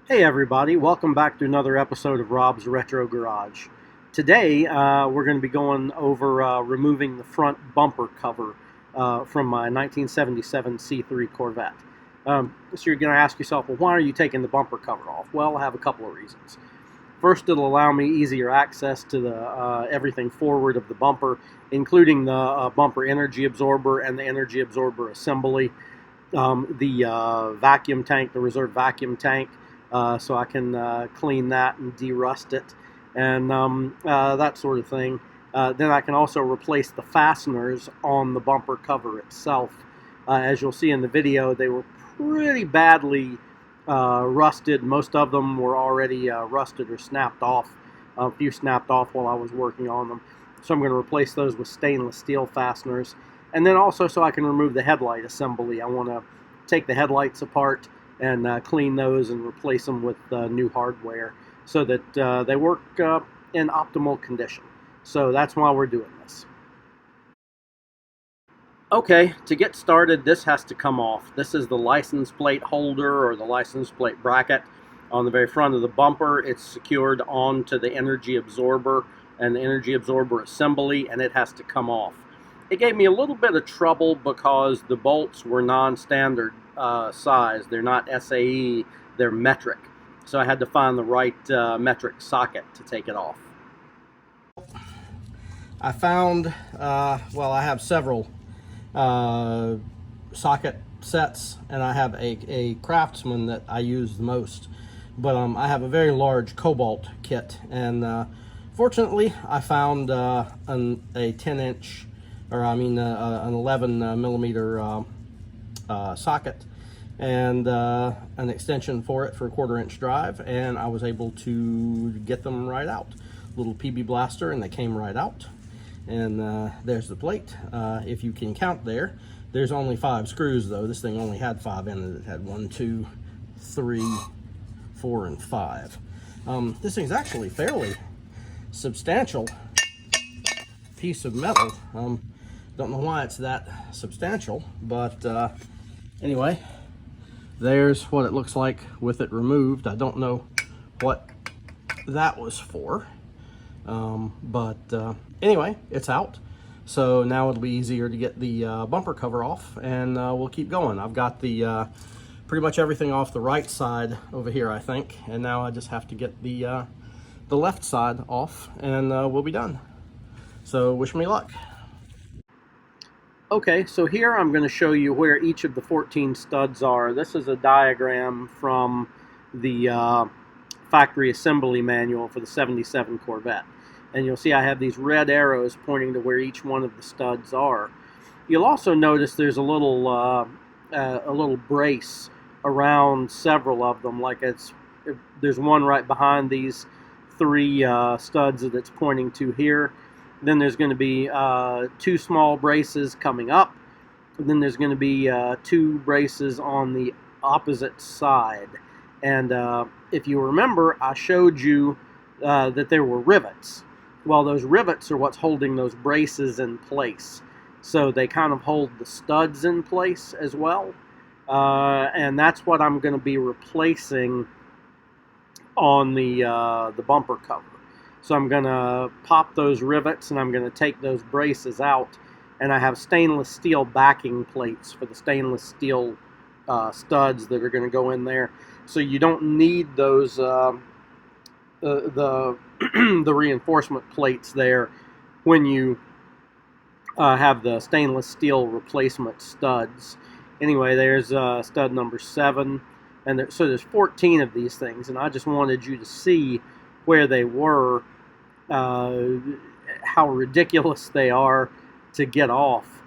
Hey everybody, welcome back to another episode of Rob's Retro Garage. Today we're going to be going over removing the front bumper cover from my 1977 C3 Corvette. So you're going to ask yourself, well, why are you taking the bumper cover off? Well, I have a couple of reasons. First, it'll allow me easier access to the everything forward of the bumper, including the bumper energy absorber and the energy absorber assembly, the vacuum tank, the reserve vacuum tank, so I can clean that and derust it and that sort of thing. Then I can also replace the fasteners on the bumper cover itself. As you'll see in the video, they were pretty badly rusted. Most of them were already rusted or snapped off. A few snapped off while I was working on them. So I'm going to replace those with stainless steel fasteners. And then also so I can remove the headlight assembly. I want to take the headlights apart and clean those and replace them with new hardware so that they work in optimal condition. So that's why we're doing this. Okay, to get started, this has to come off. This is the license plate holder or the license plate bracket on the very front of the bumper. It's secured onto the energy absorber and the energy absorber assembly, and it has to come off. It gave me a little bit of trouble because the bolts were non-standard size. They're not SAE, they're metric. So I had to find the right metric socket to take it off. I found, well, I have several socket sets, and I have a Craftsman that I use the most. But I have a very large Cobalt kit, and fortunately I found a 10-inch, or I mean an 11 millimeter socket and an extension for it for a 1/4-inch drive, and I was able to get them right out. Little PB blaster, and they came right out. And there's the plate. If you can count there's only 5 screws though. This thing only had 5 in it. It had 1, 2, 3, 4, and 5. This thing's actually fairly substantial piece of metal. Don't know why it's that substantial, but anyway, there's what it looks like with it removed. I don't know what that was for, but anyway, it's out. So now it'll be easier to get the bumper cover off, and we'll keep going. I've got the pretty much everything off the right side over here, I think, and now I just have to get the left side off, and we'll be done. So wish me luck. Okay, so here I'm going to show you where each of the 14 studs are. This is a diagram from the factory assembly manual for the 77 Corvette. And you'll see I have these red arrows pointing to where each one of the studs are. You'll also notice there's a little brace around several of them. Like there's one right behind these 3 studs that it's pointing to here. Then there's going to be 2 small braces coming up. And then there's going to be 2 braces on the opposite side. And if you remember, I showed you that there were rivets. Well, those rivets are what's holding those braces in place. So they kind of hold the studs in place as well. And that's what I'm going to be replacing on the bumper cover. So I'm going to pop those rivets, and I'm going to take those braces out. And I have stainless steel backing plates for the stainless steel studs that are going to go in there. So you don't need those the reinforcement plates there when you have the stainless steel replacement studs. Anyway, there's stud number 7, and so there's 14 of these things, and I just wanted you to see where they were, how ridiculous they are to get off.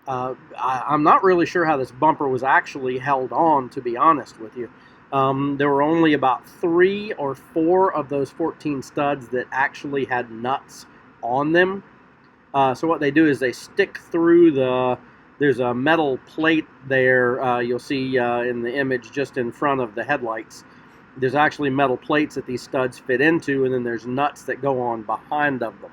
I'm not really sure how this bumper was actually held on, to be honest with you. There were only about 3 or 4 of those 14 studs that actually had nuts on them. So what they do is they stick through there's a metal plate there, you'll see in the image just in front of the headlights. There's actually metal plates that these studs fit into, and then there's nuts that go on behind of them.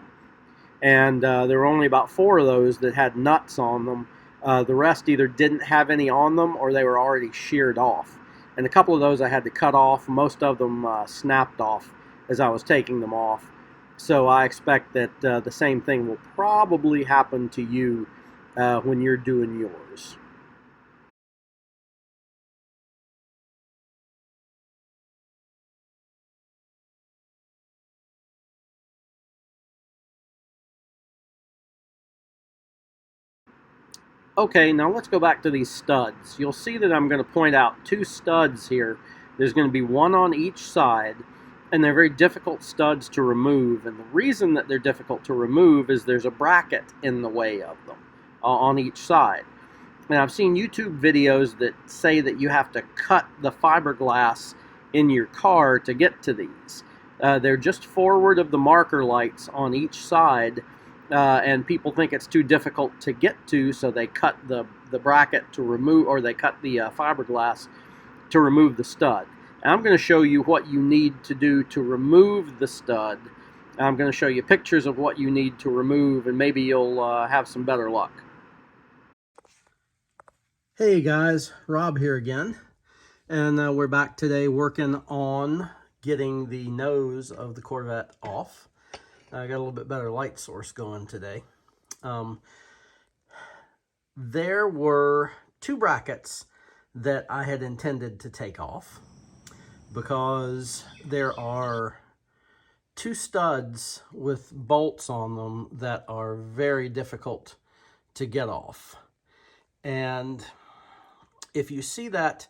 And there were only about 4 of those that had nuts on them. The rest either didn't have any on them or they were already sheared off. and a couple of those I had to cut off. Most of them snapped off as I was taking them off. So I expect that the same thing will probably happen to you when you're doing yours. Okay, now let's go back to these studs. You'll see that I'm going to point out two studs here. There's going to be one on each side, and they're very difficult studs to remove. And the reason that they're difficult to remove is there's a bracket in the way of them on each side. And I've seen YouTube videos that say that you have to cut the fiberglass in your car to get to these. They're just forward of the marker lights on each side, and people think it's too difficult to get to, so they cut the bracket to remove, or they cut the fiberglass to remove the stud. And I'm going to show you what you need to do to remove the stud. I'm going to show you pictures of what you need to remove, and maybe you'll have some better luck. Hey guys, Rob here again, and we're back today working on getting the nose of the Corvette off. I got a little bit better light source going today. There were two brackets that I had intended to take off because there are two studs with bolts on them that are very difficult to get off. And if you see that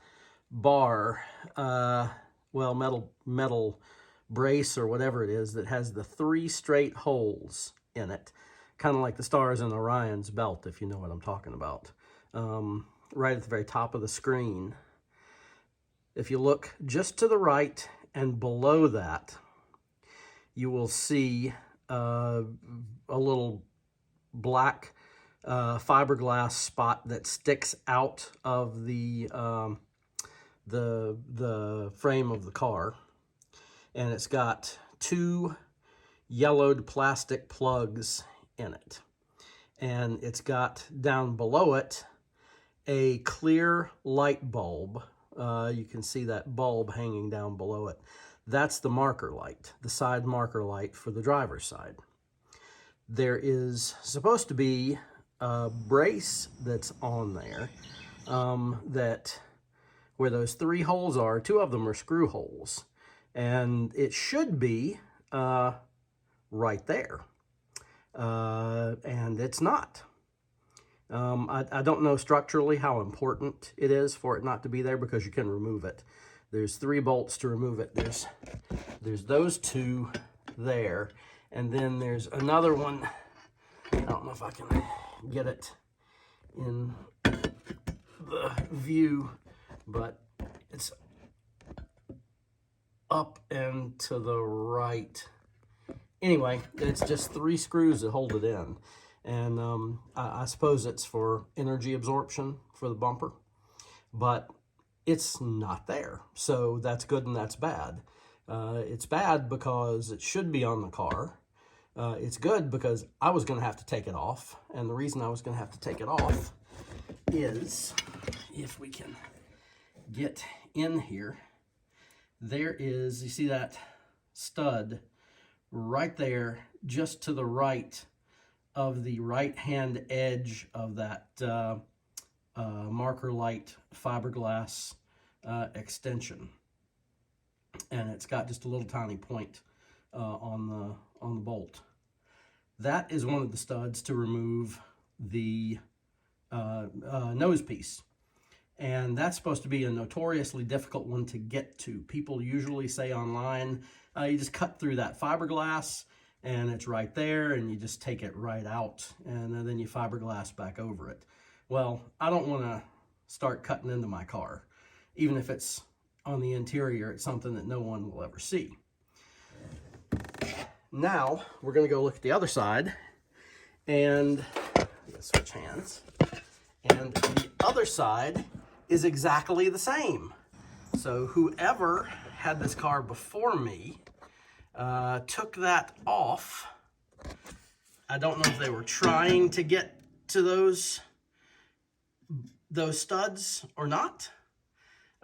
bar, well, metal brace or whatever it is that has the 3 straight holes in it, kind of like the stars in Orion's belt, if you know what I'm talking about, right at the very top of the screen. If you look just to the right and below that, you will see a little black fiberglass spot that sticks out of the frame of the car, and it's got 2 yellowed plastic plugs in it, and it's got down below it a clear light bulb. You can see that bulb hanging down below it. That's the marker light, the side marker light for the driver's side. There is supposed to be a brace that's on there that where those 3 holes are, 2 of them are screw holes, and it should be right there, and it's not. I don't know structurally how important it is for it not to be there, because you can remove it. There's 3 bolts to remove it. There's those 2 there, and then there's another one. I don't know if I can get it in the view, but it's up and to the right. Anyway, it's just 3 screws that hold it in, and I suppose it's for energy absorption for the bumper, but it's not there. So that's good and that's bad. It's bad because it should be on the car. It's good because I was going to have to take it off, and the reason I was going to have to take it off is, if we can get in here, there is, you see that stud right there, just to the right of the right-hand edge of that marker light fiberglass extension, and it's got just a little tiny point on the bolt. That is one of the studs to remove the nose piece, and that's supposed to be a notoriously difficult one to get to. People usually say online, you just cut through that fiberglass and it's right there, and you just take it right out, and then you fiberglass back over it. Well, I don't want to start cutting into my car. Even if it's on the interior, it's something that no one will ever see. Now, we're going to go look at the other side, and let's switch hands. And the other side is exactly the same. So whoever had this car before me took that off. I don't know if they were trying to get to those studs or not.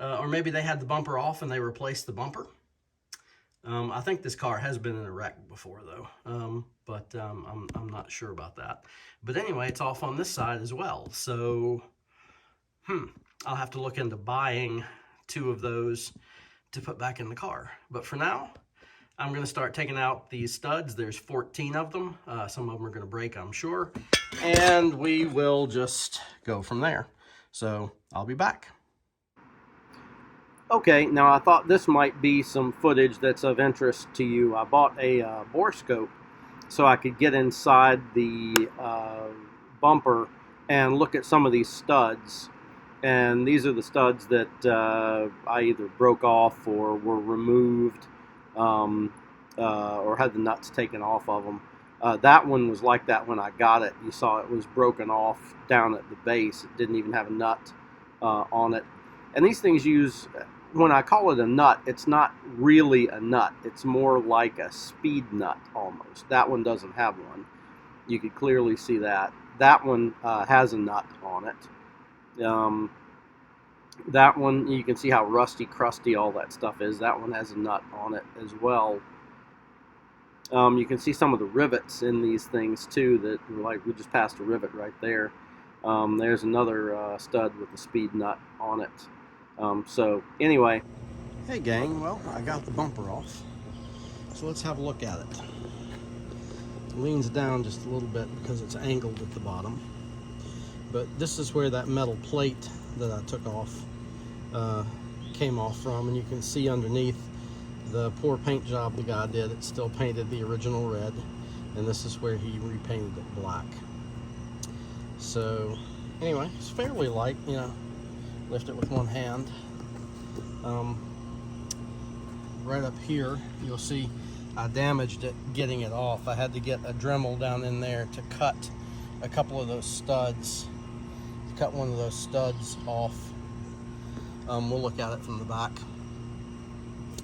or maybe they had the bumper off and they replaced the bumper. I think this car has been in a wreck before though, but I'm not sure about that. But anyway, it's off on this side as well. So, I'll have to look into buying 2 of those to put back in the car. But for now, I'm gonna start taking out these studs. There's 14 of them. Some of them are gonna break, I'm sure. And we will just go from there. So I'll be back. Okay, now I thought this might be some footage that's of interest to you. I bought a Borescope so I could get inside the bumper and look at some of these studs. And these are the studs that I either broke off or were removed or had the nuts taken off of them. That one was like that when I got it. You saw it was broken off down at the base. It didn't even have a nut on it. And these things use, when I call it a nut, it's not really a nut. It's more like a speed nut almost. That one doesn't have one. You could clearly see that. That one has a nut on it. That one, you can see how rusty, crusty all that stuff is. That one has a nut on it as well. You can see some of the rivets in these things too, that like we just passed a rivet right there. There's another stud with a speed nut on it. So anyway, hey gang, well, I got the bumper off, so let's have a look at it. It leans down just a little bit because it's angled at the bottom, but this is where that metal plate that I took off came off from, and you can see underneath the poor paint job the guy did. It still painted the original red, and this is where he repainted it black. So anyway, it's fairly light, you know. Lift it with one hand. Right up here, you'll see I damaged it getting it off. I had to get a Dremel down in there to cut a couple of those studs. Cut one of those studs off. We'll look at it from the back.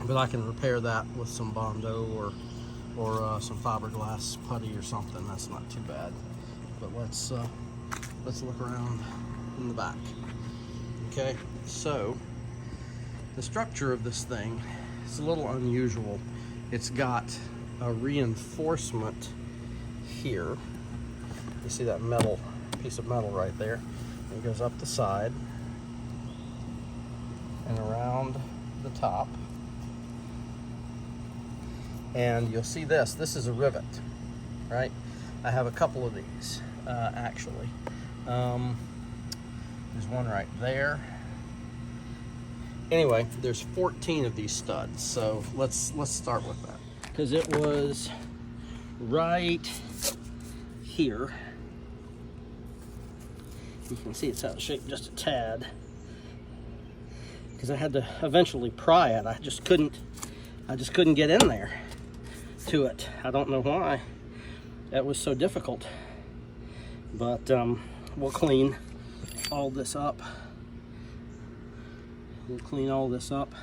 But I can repair that with some Bondo or some fiberglass putty or something. That's not too bad. But let's look around in the back. Okay, so the structure of this thing is a little unusual. It's got a reinforcement here. You see that metal piece of metal right there? It goes up the side and around the top. And you'll see this. This is a rivet, right? I have a couple of these, actually. There's one right there. Anyway, there's 14 of these studs, so let's start with that. Because it was right here. You can see it's out of shape just a tad. Because I had to eventually pry it. I just couldn't get in there to it. I don't know why. That was so difficult. But we'll clean all this up. We'll clean all this up.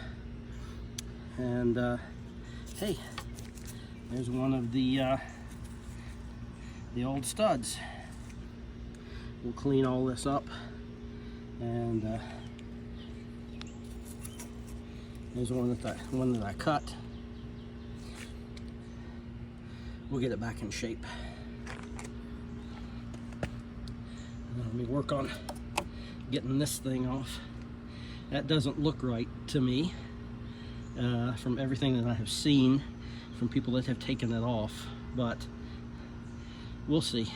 And hey, there's one of the old studs. We'll clean all this up, and there's one that I cut. We'll get it back in shape. Let me work on getting this thing off. That doesn't look right to me from everything that I have seen from people that have taken it off, but we'll see.